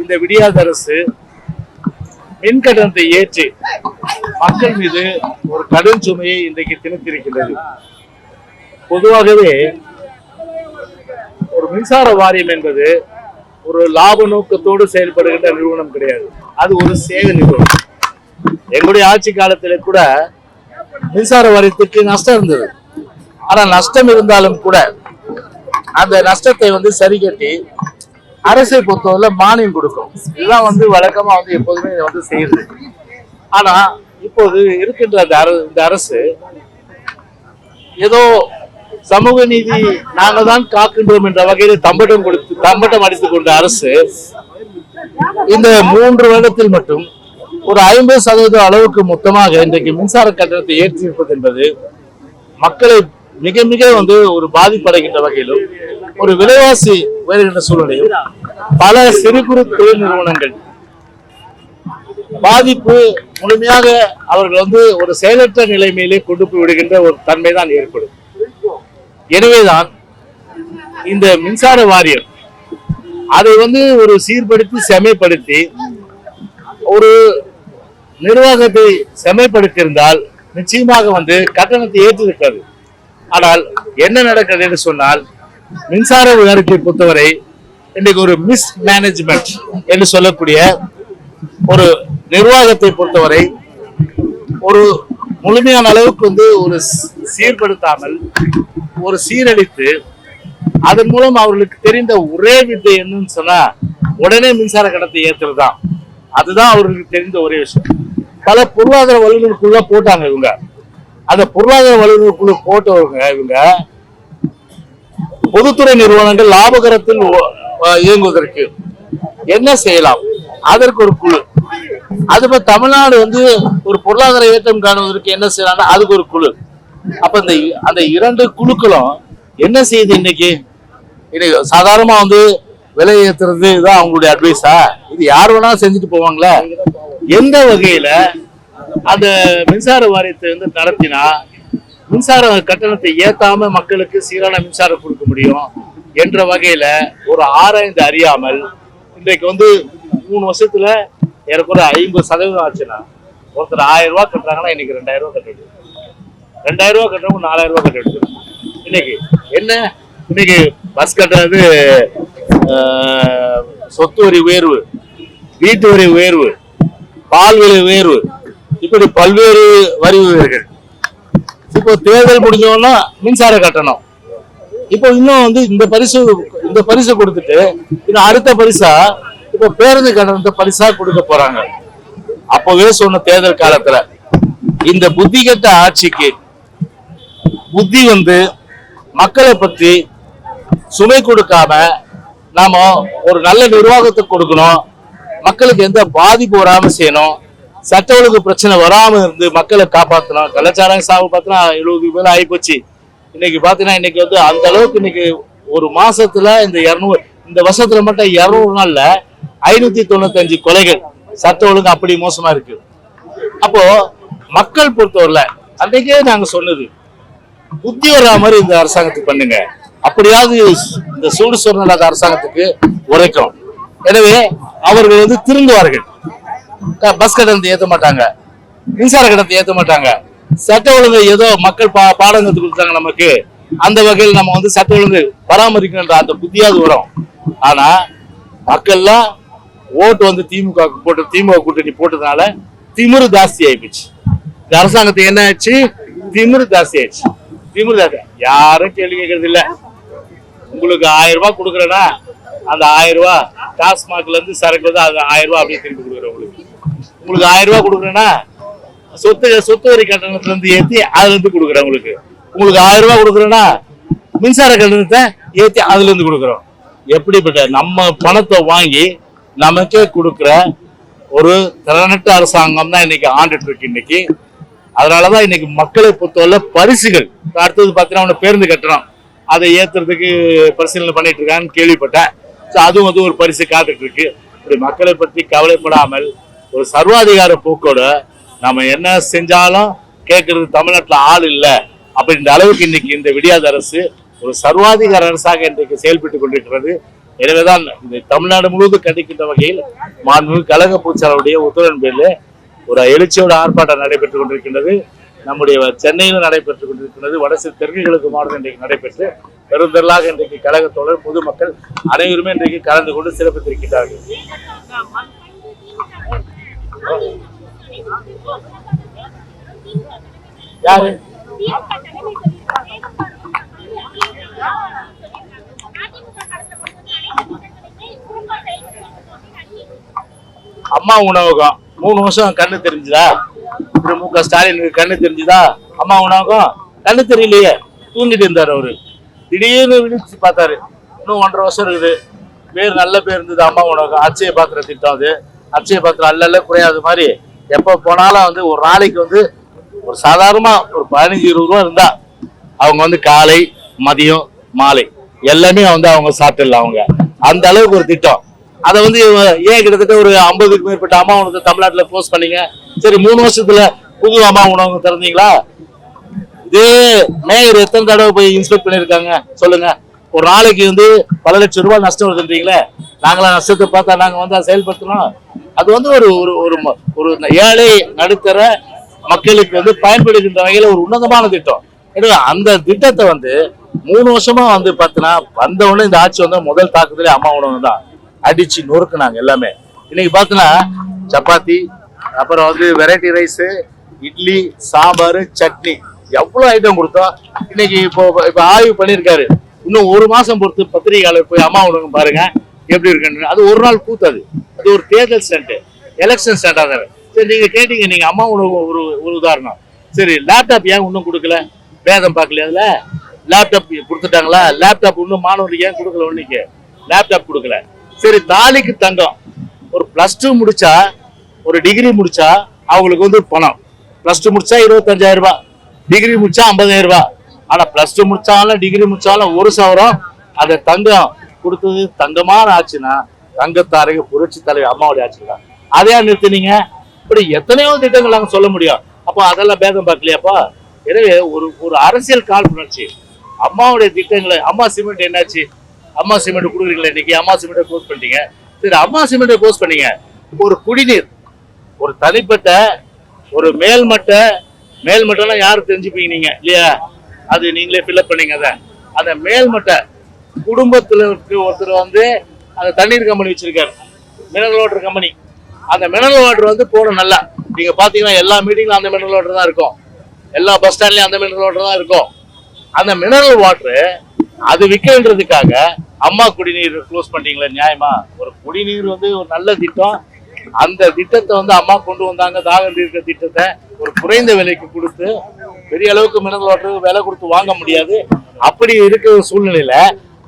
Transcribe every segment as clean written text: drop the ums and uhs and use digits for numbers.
இந்த விடியாத அரசு மின் கட்டணத்தை ஏற்றி மக்கள் மீது ஒரு கடும் சுமையை இன்றைக்கு திணித்திருக்கின்றது. பொதுவாகவே ஒரு மின்சார வாரியம் என்பது ஒரு லாப நோக்கத்தோடு செயல்படுகின்ற நிறுவனம் கிடையாது. அது ஒரு சேவை நிறுவனம். எங்களுடைய ஆட்சி காலத்தில் கூட மின்சார வாரியத்துக்கு நஷ்டம் இருந்தது. ஆனா நஷ்டம் இருந்தாலும் கூட அந்த நஷ்டத்தை சரி கட்டி அரசை பொறுத்தவரை மானியம் கொடுக்கும். இதெல்லாம் வழக்கமா எப்போதுமே இதை செய்யுது. ஆனா இப்போது இருக்கின்ற இந்த அரசு ஏதோ சமூக நீதி நாங்கள் தான் காக்கின்றோம் என்ற வகையில் தம்பட்டம் அடித்துக் கொண்ட அரசு இந்த 3 வருடத்தில் மட்டும் ஒரு 50% அளவுக்கு மொத்தமாக இன்றைக்கு மின்சார கட்டணத்தை ஏற்றிருப்பது என்பது மக்களை மிக மிக ஒரு பாதிப்படைகின்ற வகையிலும் ஒரு விலைவாசி உயர்கின்ற சூழ்நிலையும் பல சிறு குறு தொழில் நிறுவனங்கள் பாதிப்பு முழுமையாக அவர்கள் ஒரு செயலற்ற நிலைமையிலே கொண்டு போய் விடுகின்ற ஒரு தன்மைதான் ஏற்படும். எனவேதான் இந்த மின்சார வாரியம் அதை ஒரு சீர்படுத்தி செமைப்படுத்தி ஒரு நிர்வாகத்தை செமைப்படுத்தியிருந்தால் நிச்சயமாக கட்டணத்தை ஏற்றிருக்காது. ஆனால் என்ன நடக்கிறது என்று சொன்னால் மின்சார வாரியத்தை பொறுத்தவரை இன்றைக்கு ஒரு மிஸ் மேனேஜ்மெண்ட் என்று சொல்லக்கூடிய ஒரு நிர்வாகத்தை பொறுத்தவரை ஒரு முழுமையான அளவுக்கு ஒரு சீர்படுத்தாமல் ஒரு சீரழித்து அதன் மூலம் அவர்களுக்கு தெரிந்த ஒரே வித்தை என்னன்னு சொன்னா உடனே மின்சார கட்டணத்தை ஏற்றுறதுதான். அதுதான் அவர்களுக்கு தெரிந்த ஒரே விஷயம். பல பொருளாதார வல்லுநருக்குள்ள போட்டாங்க இவங்க. அந்த பொருளாதார வல்லுநருக்குள்ள போட்டவங்க இவங்க பொதுத்துறை நிறுவனங்கள் லாபகரத்தில் இயங்குவதற்கு என்ன செய்யலாம், அதற்கு ஒரு குழு. அது தமிழ்நாடு ஒரு பொருளாதார ஏற்றம் காணுவதற்கு என்ன செய்யலாம், அதுக்கு ஒரு குழு. அப்ப அந்த 2 குழுக்களும் என்ன செய்யுது, இன்னைக்கு சாதாரணமா விலை ஏத்துறது தான் அவங்களுடைய அட்வைஸா? இது யார் வேணாலும் செஞ்சுட்டு போவாங்களா? எந்த வகையில அந்த மின்சார வாரியத்தை நடத்தினா மின்சார கட்டணத்தை ஏத்தாம மக்களுக்கு சீரான மின்சாரம் கொடுக்க முடியும் என்ற வகையில ஒரு ஆராய்ந்து அறியாமல் இன்றைக்கு 3 வருஷத்துல ஏறக்குறைய 50% ஆச்சுன்னா ஒருத்தர் 1000 ரூபாய் கட்டுறாங்கன்னா இன்னைக்கு 2000 ரூபாய் கட்டிடுது. 2000 ரூபாய் கட்டுறவங்க 4000 ரூபாய் கட்டிடுது. இன்னைக்கு என்ன, இன்னைக்கு பஸ் கட்டுறது சொத்து வரி உயர்வு, வீட்டு வரி உயர்வு, பால் விலை உயர்வு, இப்படி பல்வேறு வரி உயர்வுகள். இப்போ தேர்தல் முடிஞ்சோம்னா மின்சார கட்டணம். இப்போ இன்னும் இந்த பரிசு கொடுத்துட்டு இன்னும் அடுத்த பரிசா இப்போ பேருந்து கட்டணத்தை பரிசா கொடுக்க போறாங்க. அப்பவே சொன்ன தேர்தல் காலத்துல இந்த புத்தி கெட்ட ஆட்சிக்கு புத்தி மக்களை பற்றி சுமை கொடுக்காம நாம ஒரு நல்ல நிர்வாகத்தை கொடுக்கணும், மக்களுக்கு எந்த பாதிப்பு வராம செய்யணும், சட்ட ஒழுங்கு பிரச்சனை வராம இருந்து மக்களை காப்பாற்றணும். கலாச்சாரம் சாவு பார்த்தா 70 பேர் ஆகிப்போச்சு. இன்னைக்கு பாத்தீங்கன்னா இன்னைக்கு அந்த அளவுக்கு இன்னைக்கு ஒரு மாசத்துல இந்த வருஷத்துல மட்டும் 200 நாள்ல 595 கொலைகள், சட்ட ஒழுங்கு அப்படி மோசமா இருக்கு. அப்போ மக்கள் பொறுத்தவரையில அன்றைக்கே நாங்க சொன்னது புத்தி வர்ற மாதிரி இந்த அரசாங்கத்துக்கு பண்ணுங்க, அப்படியாவது இந்த சூடு சொல்லாத அரசாங்கத்துக்கு உரைக்கும். எனவே அவர்கள் திருந்துவார்கள். பஸ் கட்டணத்தை ஏற்ற மாட்டாங்க, மின்சார கட்டணத்தை ஏற்ற மாட்டாங்க, சட்ட ஒழுங்கு ஏதோ மக்கள் பாடம் கத்து கொடுத்தாங்க நமக்கு, அந்த வகையில் நம்ம சட்ட ஒழுங்கு பராமரிக்கின்ற அந்த புத்தியாவது வரும். ஆனா மக்கள்லாம் ஓட்டு திமுக போட்டு திமுக கூட்டணி போட்டதுனால திமிரு ஜாஸ்தி ஆயிடுச்சு. இந்த அரசாங்கத்துக்கு என்ன ஆச்சு, திமிரு ஜாஸ்தி ஆயிடுச்சு. திமிரு ஜாஸ்தி யாரும் கேள்வி கேட்கறது இல்ல. உங்களுக்கு 1000 ரூபாய் கொடுக்குறேன்னா அந்த 1000 ரூபாய் டாஸ்மாக்ல இருந்து சரக்கு அது 1000 ரூபாய் அப்படியே திரும்பி கொடுக்குறேன். உங்களுக்கு 1000 ரூபாய் கொடுக்குறேன்னா சொத்து வரி கட்டணத்துல இருந்து ஏற்றி அதுல இருந்து கொடுக்குறேன். உங்களுக்கு 1000 ரூபாய் கொடுக்குறேன்னா மின்சார கட்டணத்தை ஏற்றி அதுல இருந்து கொடுக்குறோம். எப்படிப்பட்ட நம்ம பணத்தை வாங்கி நமக்கே கொடுக்குற ஒரு திறனற்ற அரசாங்கம் தான் இன்னைக்கு ஆண்டுட்டு இருக்கு இன்னைக்கு. அதனாலதான் இன்னைக்கு மக்களை பொறுத்தவரை பரிசுகள் அடுத்தது பாத்தீங்கன்னா பேருந்து கட்டணம் அதை ஏத்துறதுக்கு பரிசீலனை பண்ணிட்டு இருக்கான்னு கேள்விப்பட்டேன். அதுவும் ஒரு பரிசு காத்துட்டு இருக்கு. இப்படி மக்களை பற்றி கவலைப்படாமல் ஒரு சர்வாதிகார போக்கோட நம்ம என்ன செஞ்சாலும் கேட்கறது தமிழ்நாட்டுல ஆள் இல்லை அப்படின்ற அளவுக்கு இன்னைக்கு இந்த விடியாத அரசு ஒரு சர்வாதிகார அரசாக இன்றைக்கு செயல்பட்டு கொண்டிருக்கிறது. எனவேதான் இந்த தமிழ்நாடு முழுவதும் கண்டிக்கின்ற வகையில் மாண்புமிகு கழக பொதுச்செயலாளருடைய உத்தரவின் பேரில் ஒரு எழுச்சியோட ஆர்ப்பாட்டம் நடைபெற்றுக் கொண்டிருக்கின்றது. நம்முடைய சென்னையிலும் நடைபெற்றுக் கொண்டிருக்கின்றது. வடசு தெற்கு கிழக்கு மாவட்டம் இன்றைக்கு நடைபெற்று பெருந்திரளாக இன்றைக்கு கழக தோழர் பொதுமக்கள் அனைவருமே இன்றைக்கு கலந்து கொண்டு சிறப்பித்திருக்கிறார்கள். யாரு அம்மா உணவகம் 3 வருஷம் கண்ணு தெரிஞ்சுதா? திரு மு க ஸ்டாலினுக்கு கண்ணு தெரிஞ்சுதா? அம்மா உணவகம் கண்ணு தெரியலையே, தூங்கிட்டு இருந்தாரு அவரு. திடீர்னு விழிச்சு பார்த்தாரு, இன்னும் 1.5 வருஷம் இருக்குது, பேர் நல்ல பேர் இருந்தது அம்மா உணவகம். அட்சய பாத்திர திட்டம், அது அட்சய பாத்திரம் அல்ல குறையாத மாதிரி எப்ப போனாலும் வந்து ஒரு நாளைக்கு வந்து ஒரு சாதாரணமா ஒரு 15-20 ரூபா இருந்தா அவங்க வந்து காலை மதியம் மாலை எல்லாமே வந்து அவங்க சாப்பிட்டுடலாம். அவங்க அந்த அளவுக்கு ஒரு திட்டம். அதை வந்து ஏன் கிட்டத்தட்ட ஒரு 50க்கு மேற்பட்ட அம்மா உணவகத்தை தமிழ்நாட்டுல போஸ்ட் பண்ணீங்க? சரி, 3 வருஷத்துல புது அம்மா உணவகம் திறந்தீங்களா? இதே மேயர் எத்தனை தடவை போய் இன்ஸ்பெக்ட் பண்ணிருக்காங்க சொல்லுங்க? ஒரு நாளைக்கு வந்து பல லட்சம் ரூபாய் நஷ்டம் வருதுன்றீங்களே, நாங்களாம் நஷ்டத்தை பார்த்தா நாங்க வந்து அதை செயல்படுத்தணும். அது வந்து ஒரு ஒரு ஒரு ஏழை நடுத்தர மக்களுக்கு வந்து பயன்படுகின்ற வகையில ஒரு உன்னதமான திட்டம். அந்த திட்டத்தை வந்து 3 வருஷமா வந்து பார்த்தீங்கன்னா வந்த உடனே இந்த ஆட்சி வந்து முதல் தாக்குதலே அம்மா உணவகம் தான். அடிச்சு நொறுக்குனாங்க எல்லாமே. இன்னைக்கு பார்த்தீங்கன்னா சப்பாத்தி, அப்புறம் வந்து வெரைட்டி ரைஸ், இட்லி, சாம்பார், சட்னி, எவ்வளவு ஐட்டம் கொடுத்தோம். இன்னைக்கு இப்போ ஆய்வு பண்ணியிருக்காரு. இன்னும் 1 மாசம் பொறுத்து பத்திரிகையாளர் போய் அம்மா உணவகம் பாருங்க எப்படி இருக்குன்னு. அது ஒரு நாள் கூத்தாது, அது ஒரு தேர்தல் ஸ்டண்ட், எலெக்ஷன் ஸ்டண்ட். அதான் சரி, நீங்க கேட்டீங்க, நீங்க அம்மா உணவகம் ஒரு உதாரணம். சரி, லேப்டாப் ஏன் இன்னும் கொடுக்கல? வேதம் பார்க்கலையா? அதுல லேப்டாப் கொடுத்துட்டாங்களா? லேப்டாப் இன்னும் மாணவர்களுக்கு ஏன் கொடுக்கல? இன்னைக்கு லேப்டாப் கொடுக்கல. சரி, தாலிக்கு தங்கம். ஒரு +2 முடிச்சா, ஒரு டிகிரி முடிச்சா அவங்களுக்கு வந்து பணம். +2 முடிச்சா 25,000 ரூபாய், டிகிரி முடிச்சா 50,000 ரூபாய். ஆனா +2 முடிச்சாலும் டிகிரி முடிச்சாலும் 1,000 அந்த தங்கம் கொடுத்தது தங்கமான ஆச்சுன்னா தங்கத்தாரக புரட்சி தலைவர் அம்மாவுடைய ஆட்சி தான். அதையா நிறுத்தினீங்க? இப்படி எத்தனையோ திட்டங்கள் நாங்க சொல்ல முடியும். அப்போ அதெல்லாம் பேதம் பார்க்கலையாப்பா? எனவே ஒரு அரசியல் காழ்ப்புணர்ச்சி. அம்மாவுடைய திட்டங்களை, அம்மா சிமெண்ட் என்னாச்சு? அம்மா சிமெண்ட் கொடுக்குறீங்களா? இன்னைக்கு அம்மா சிமெண்ட் க்ளோஸ் பண்ணிட்டீங்க. சரி, அம்மா சிமெண்ட் க்ளோஸ் பண்ணீங்க. ஒரு குடிநீர், ஒரு தனிப்பட்ட ஒரு மேல்மட்டம்லாம் யாரும் தெரிஞ்சுப்பீங்க நீங்க இல்லையா? அது நீங்களே ஃபில்அப் பண்ணீங்க. அந்த மேல்மட்ட குடும்பத்துல ஒருத்தர் வந்து அந்த தண்ணீர் கம்பெனி வச்சிருக்காரு, மினரல் வாட்டர் கம்பெனி. அந்த மினரல் வாட்டர் வந்து போடும் நல்லா. நீங்க பாத்தீங்கன்னா எல்லா மீட்டிங்ல அந்த மினரல் வாட்டர் தான் இருக்கும், எல்லா பஸ் ஸ்டாண்ட்லயும் அந்த மினரல் வாட்டர் தான் இருக்கும். அந்த மினரல் வாட்டர் அது விற்கன்றதுக்காக அம்மா குடிநீர் க்ளோஸ் பண்ணிட்டீங்களா? நியாயமா? ஒரு குடிநீர் வந்து ஒரு நல்ல திட்டம். அந்த திட்டத்தை வந்து அம்மா கொண்டு வந்தாங்க. தாகம் தீர்க்க திட்டத்தை ஒரு குறைந்த விலைக்கு கொடுத்து, பெரிய அளவுக்கு மினரல் வாட்டர் விலை கொடுத்து வாங்க முடியாது. அப்படி இருக்கிற சூழ்நிலையில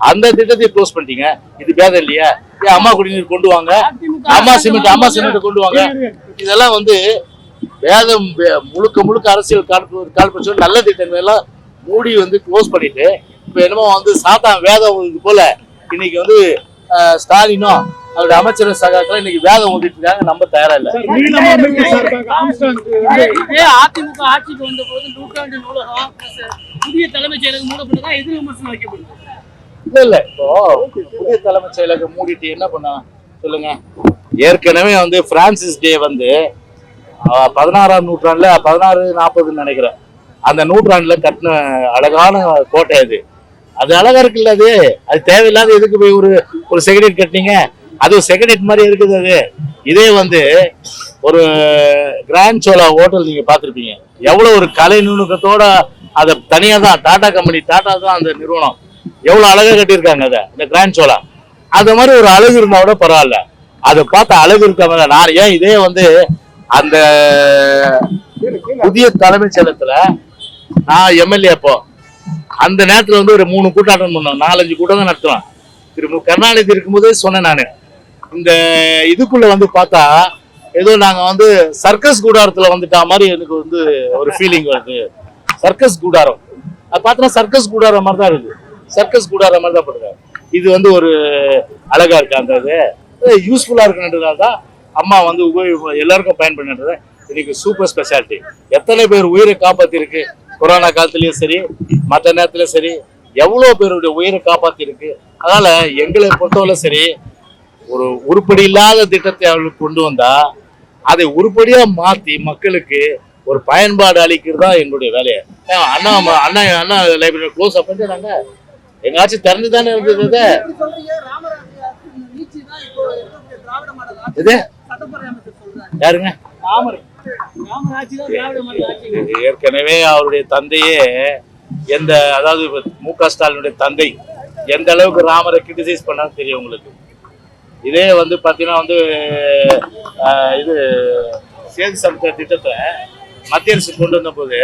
அந்த திட்டத்தை க்ளோஸ் பண்ணிட்டீங்க. இது பேதம் இல்லையா? அம்மா குடிநீர் கொண்டு வாங்க, அம்மா சிமெண்ட் கொண்டு வாங்க. இதெல்லாம் வந்து வேதம் முழுக்க அரசியல் காழ்ப்புணர்ச்சி நல்ல திட்டங்கள் எல்லாம் மூடி வந்து க்ளோஸ் பண்ணிட்டு, இப்ப என்னமோ வந்து சாத்தான் வேதம் இது போல இன்னைக்கு வந்து ஸ்டாலினும் அவருடைய அமைச்சர் சகாக்கள் இன்னைக்கு வேதம் ஓதிட்டு இருக்காங்க. நம்ம தயாரா இல்ல. அதிமுக ஆட்சிக்கு வந்த போது நூற்றாண்டு நூலகம் புதிய தலைமைச் செயலகம் மூடப்பட்டதா எதிர் விமர்சனம் வைக்கப்படுது. இல்ல இப்போ புதிய தலைமைச் செயலகம் மூடிட்டு என்ன பண்ண சொல்லுங்க? ஏற்கனவே வந்து பிரான்சிஸ் டே வந்து 16ஆம் நூற்றாண்டுல 1640 நினைக்கிறேன், அந்த நூற்றாண்டுல கட்டின அழகான கோட்டை அது. அது அழகா இருக்குல்ல? அது தேவையில்லாத எதுக்கு போய் ஒரு செக்ரட்டரி கட்டினீங்க? அது ஒரு செக்ரட்டரி மாதிரி இருக்குது. அது இதே வந்து ஒரு கிராண்ட் சோலா ஹோட்டல் நீங்க பாத்திருப்பீங்க, எவ்வளவு ஒரு கலை நுணுக்கத்தோட அதை தனியா தான் டாடா கம்பெனி, டாடா தான் அந்த நிறுவனம், எவ்வளவு அழகா கட்டியிருக்காங்க அதை, இந்த கிராண்ட் சோலா. அது மாதிரி ஒரு அழகு இருந்தா கூட பரவாயில்ல, அதை பார்த்த அழகு இருக்க. நான் ஏன் இதே வந்து அந்த புதிய தலைமைச் செயலகத்துல நான் எம்எல்ஏ அப்போ அந்த நேரத்துல வந்து ஒரு 3 கூட்டம் பண்ணோம், 4-5 கூட்டம் தான் நடத்துவேன். திரு மு கருணாநிதி இருக்கும்போது சொன்னேன் நானு, இந்த இதுக்குள்ள வந்து பார்த்தா ஏதோ நாங்க வந்து சர்க்கஸ் கூடாரத்துல வந்துட்டா மாதிரி எனக்கு வந்து ஒரு ஃபீலிங் வருது. சர்க்கஸ் கூடாரம் அது பார்த்தோன்னா சர்க்கஸ் கூடாரம் மாதிரி தான் இருக்கு, சர்க்கஸ் கூடாரம் மாதிரி தான் போடுறாங்க. இது வந்து ஒரு அழகா இருக்கு, அந்த இது யூஸ்ஃபுல்லா இருக்குன்றதால தான் அம்மா வந்து எல்லாருக்கும் பயன்படுறது. இன்னைக்கு சூப்பர் ஸ்பெஷாலிட்டி எத்தனை பேர் உயிரை காப்பாத்தி இருக்கு. கொரோனா காலத்திலயும் சரி, மற்ற நேரத்திலயும் சரி, எவ்வளவு பேருடைய உயிரை காப்பாத்தி இருக்கு. அதனால எங்களை பொறுத்தவரை சரி, ஒரு உருப்படி இல்லாத திட்டத்தை அவர்களுக்கு கொண்டு வந்தா அதை உருப்படியா மாத்தி மக்களுக்கு ஒரு பயன்பாடு அளிக்கிறது தான் எங்களுடைய வேலையை. அண்ணா அண்ணா அண்ணா லைப்ரரி க்ளோஸ் அப் பண்ணிட்டு நாங்க எங்க ஆட்சி திறந்து தானே இருந்தது. இது யாருங்க? ஏற்கனவே அவருடைய தந்தையே அதாவது மு.க. ஸ்டாலினுடைய தந்தை எந்த அளவுக்கு ராமரை கிரிட்டிசைஸ் பண்ணான்னு தெரியும் உங்களுக்கு. இதே பாத்தீங்கன்னா இது சேது சமுத்திர திட்டத்தை மத்திய அரசு கொண்டு வந்த போது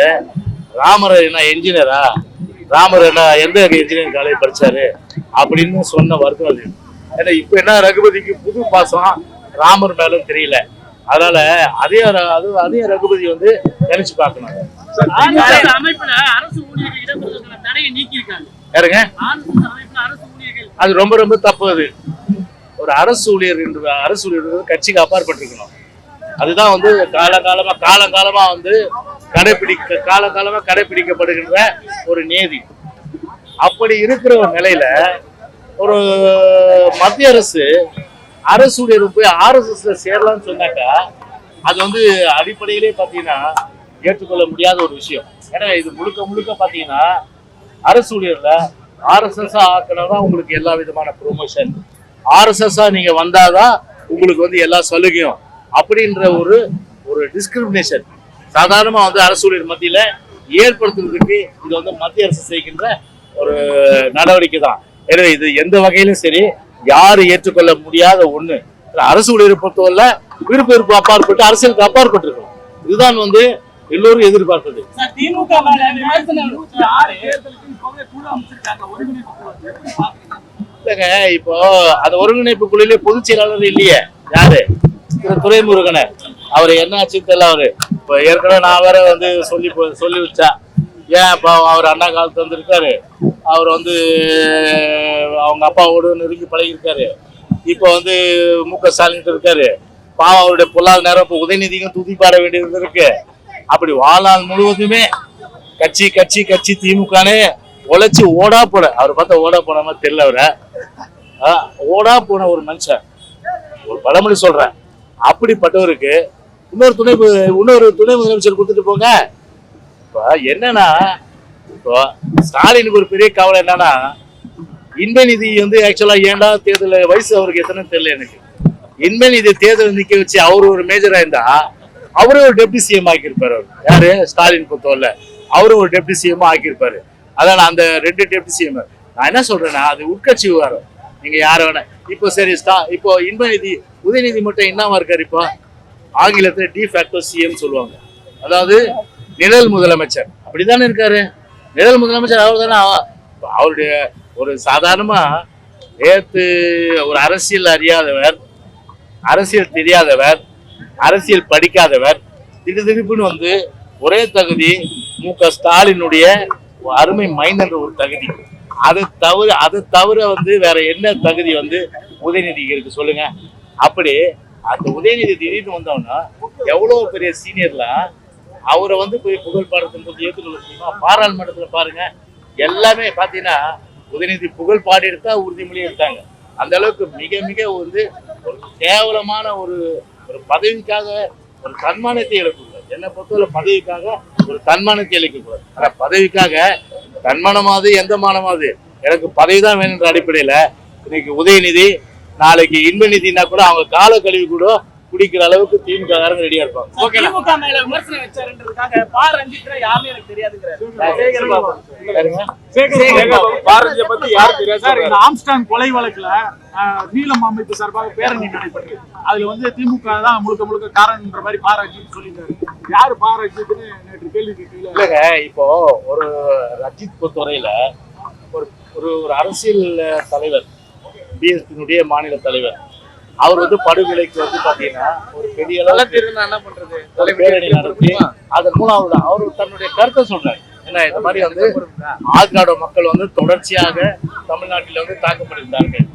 ராமர் என்ன என்ஜினியரா, ராமர் என்ன எந்த இன்ஜினியரிங் காலேஜ் படிச்சாரு அப்படின்னு சொன்ன வருத்தம் அது. ஏன்னா இப்ப என்ன ரகுபதிக்கு புது பாசம் ராமர் மேலும் தெரியல. அதனால அதே ரகுபதி நினைச்சு பார்க்கணும். யாருங்க? அது ரொம்ப ரொம்ப தப்பு. அது ஒரு அரசு ஊழியர் கட்சிக்கு அப்பாற்பட்டிருக்கணும். அதுதான் காலகாலமா கடைபிடிக்கப்படுகின்ற ஒரு நீதி. அப்படி இருக்கிற ஒரு நிலையில ஒரு மத்திய அரசு ஊழியர் போய் RSSல சேரலாம்னு சொன்னாக்கா அது அடிப்படையிலே பாத்தீங்கன்னா ஏற்றுக்கொள்ள முடியாத ஒரு விஷயம். ஏன்னா இது முழுக்க பாத்தீங்கன்னா அரசு ஊழியர்ல RSS ஆக்கணும்னா உங்களுக்கு எல்லா விதமான ப்ரொமோஷன், RSS நீங்க வந்தாதான் உங்களுக்கு எல்லா சலுகையும் அப்படின்ற ஒரு டிஸ்கிரிமினேஷன் சாதாரணமா அரசு ஊழியர் மத்தியில ஏற்படுத்துறதுக்கு இது மத்திய அரசு செய்கின்ற ஒரு நடவடிக்கை தான். எனவே இது எந்த வகையிலும் சரி யாரு ஏற்றுக்கொள்ள முடியாத ஒண்ணு. அரசு ஊழியரை பொறுத்தவரை விருப்ப அப்பாற்பட்டு அரசியலுக்கு அப்பாற்பட்டு இருக்கும். இதுதான் எல்லோரும் எதிர்பார்த்தது. இல்லங்க, இப்போ அந்த ஒருங்கிணைப்பு குழுவிலே பொதுச் செயலாளர் இல்லையே. யாரு? துரைமுருகனை. அவர் என்ன ஆச்சுன்னு தெரியல. அவரு இப்ப ஏற்கனவே நான் வேற சொல்லி வச்சா, ஏன் இப்ப அவர் அண்ணா காலத்து வந்திருக்காரு, அவர் அவங்க அப்பாவோடு நெருங்கி பழகிருக்காரு. இப்போ மு.க. ஸ்டாலின் இருக்காரு. பாவம் அவருடைய பொல்லாத நேரம் இப்ப உதயநிதிக்கும் துதி பாட வேண்டியது இருக்கு. அப்படி வாழ்நாள் முழுவதுமே கட்சி திமுகனே உழைச்சு ஓடா போன, அவர் பார்த்தா ஓடா போன மாதிரி தெரியல. அவரை ஓடா போன ஒரு மனுஷன், ஒரு பழமொழி சொல்றேன். அப்படிப்பட்டவருக்கு இன்னொரு துணை முதலமைச்சர் கொடுத்துட்டு போங்க. இப்ப என்னன்னா, இப்போ ஸ்டாலினுக்கு ஒரு பெரிய கவலை என்னன்னா, இன்ப நிதி ஆக்சுவலா ஏன்டா தேர்தல் வயசு அவருக்கு எத்தனை தெரியல எனக்கு. இன்ப நிதி தேர்தல் நிக்க வச்சு அவரு ஒரு மேஜரா இருந்தா அவரே ஒரு டெப்டி சிஎம் ஆக்கியிருப்பாரு. யாரு? ஸ்டாலின் பொறுத்தவரை அவரும் ஒரு டெப்டி சிஎம் ஆக்கியிருப்பாரு. அதனால அந்த 2 டெப்டி சிஎம் நான் என்ன சொல்றேன்னா, அது உட்கட்சி விவகாரம். நீங்க யார வேணா இப்போ சரி இப்போ உதயநிதி மட்டும் என்னவா இருக்காரு? இப்போ ஆங்கிலத்துல டிஃபேக்டோ சிஎம் சொல்லுவாங்க. அதாவது நிழல் முதலமைச்சர். அப்படித்தானே இருக்காரு. நிழல் முதலமைச்சர் அவர் தானே. அவருடைய ஒரு சாதாரணமா நேத்து ஒரு அரசியல் அறியாதவர், அரசியல் தெரியாதவர், அரசியல் படிக்காதவர் திடீர்னு ஒரே தகுதி மு.க. ஸ்டாலினுடைய அருமை மைந்தன்ற ஒரு தகுதி. அதை தவிர வேற என்ன தகுதி உதயநிதிக்கு இருக்கு சொல்லுங்க. அப்படி அந்த உதயநிதி திடீர்னு வந்தோம்னா எவ்வளவு பெரிய சீனியர்லாம் அவரை போய் புகழ் பாடத்தின் போது ஏற்றுக்கொள்ள முடியுமா? பாராளுமன்றத்துல பாருங்க, எல்லாமே பாத்தீங்கன்னா உதயநிதி புகழ் பாடி எடுத்தா உறுதிமொழி எடுத்தாங்க. அந்த அளவுக்கு மிக மிக ஒரு கேவலமான ஒரு பதவிக்காக ஒரு தன்மானத்தை இழக்கக்கூடாது. என்னை பொறுத்தவரை பதவிக்காக ஒரு தன்மானத்தை இழக்கக்கூடாது. ஆனா பதவிக்காக தன்மானமாவது எந்த மானமாவது எனக்கு பதவி தான் வேணுன்ற அடிப்படையில இன்னைக்கு உதயநிதி, நாளைக்கு இன்ப நிதினா கூட அவங்க கால கழிவு கூட குடிக்கிற அளவுக்கு திமுக ரெடியா இருப்பாங்க. ஆம்ஸ்டாங் கொலை வழக்குல நீலம் அமைப்பு சார்பாக பேரணி நடைபெற்று அதுல திமுக தான் முழுக்க காரணம்ன்ற மாதிரி பாராஜித் சொல்லியிருக்காரு. யாரு பாராஜித்னு நேற்று கேள்வி கேட்கல. இல்லங்க, இப்போ ஒரு ரஜித் பொறுத்தவரையில ஒரு அரசியல் தலைவர், பிஎஸ்பியினுடைய மாநில தலைவர், அவர் படுகொலைக்கு பாத்தீங்கன்னா ஒரு பெரிய அளவுக்கு பேரணி நடத்தி அதன் மூலம் அவரு தன்னுடைய கருத்தை சொல்றாரு. ஏன்னா இந்த மாதிரி ஆதிநாடு மக்கள் தொடர்ச்சியாக தமிழ்நாட்டில தாக்கப்பட்டிருந்தார்கள்.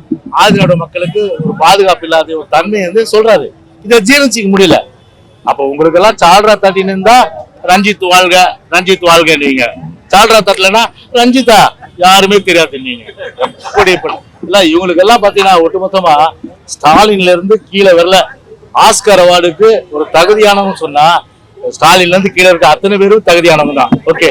ஆதிநாடு மக்களுக்கு ஒரு பாதுகாப்பு இல்லாத ஒரு தன்மை சொல்றாரு. இதை ஜீரணிச்சிக்க முடியல. அப்ப உங்களுக்கு எல்லாம் சால்ரா தட்டின்னு இருந்தா ரஞ்சித் வாழ்க நீங்க, சால்ரா தட்டலன்னா ரஞ்சிதா யாருமே தெரியாது. நீங்க எப்படி இல்ல இவங்களுக்கு எல்லாம் பாத்தீங்கன்னா ஒட்டுமொத்தமா ஸ்டாலின்ல இருந்து கீழே வரல. ஆஸ்கர் அவார்டுக்கு ஒரு தகுதியானவங்க சொன்னா ஸ்டாலின்ல இருந்து கீழே இருக்க அத்தனை பேரும் தகுதியானவங்க தான். ஓகே.